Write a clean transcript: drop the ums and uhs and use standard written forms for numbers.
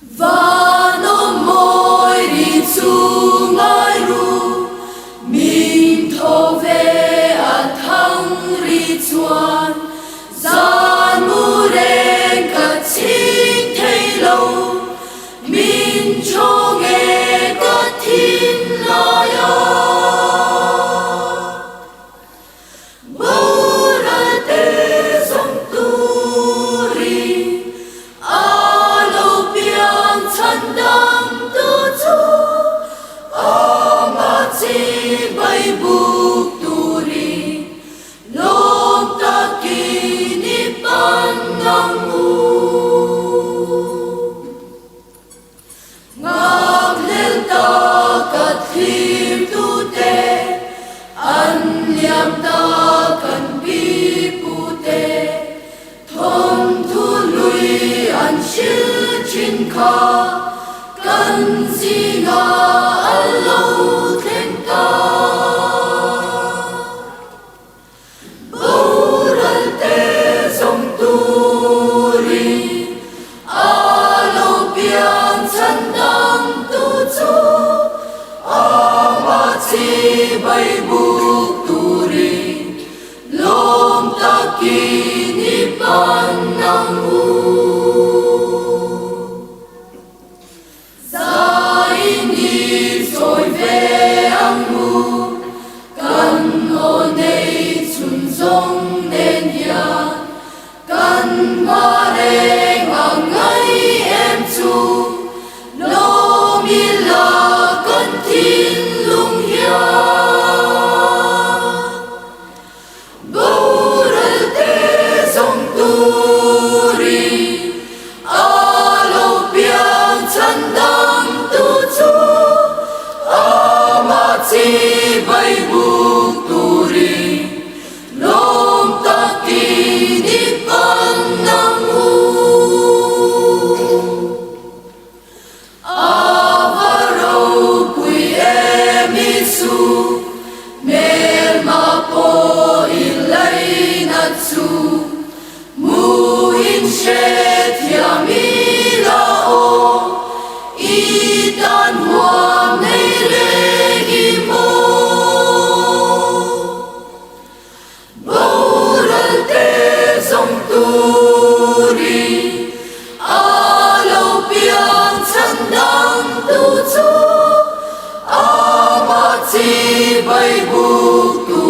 và nó môi đi xuống ngài ru mình thô về thăng ri chuan gian mu đen cả chính thấy lâu mình cho nghe cả thiên lo cần gì ngờ lâu thêm ta bầu lần tê dòng tu ri lâu biang chân đăng tu chú mà chi bay buộc tu ri lom ta kỳ ni ban năng rồi về ang mu cần ô này chun dòng nên ya cần hoa đen hàng ngày em chu lô mi là cần thiên lung ya bầu rơi tê dòng tu ri lâu biang chân đăng tu chu chi bay buộc tu ri lom ta kỳ đi ban năng avaro quy em isu mel ma po ilai natsu mu in she thia mi la o itan huam nei tu ri lâu biang chân đăng tu chú mà chi bay buộc tu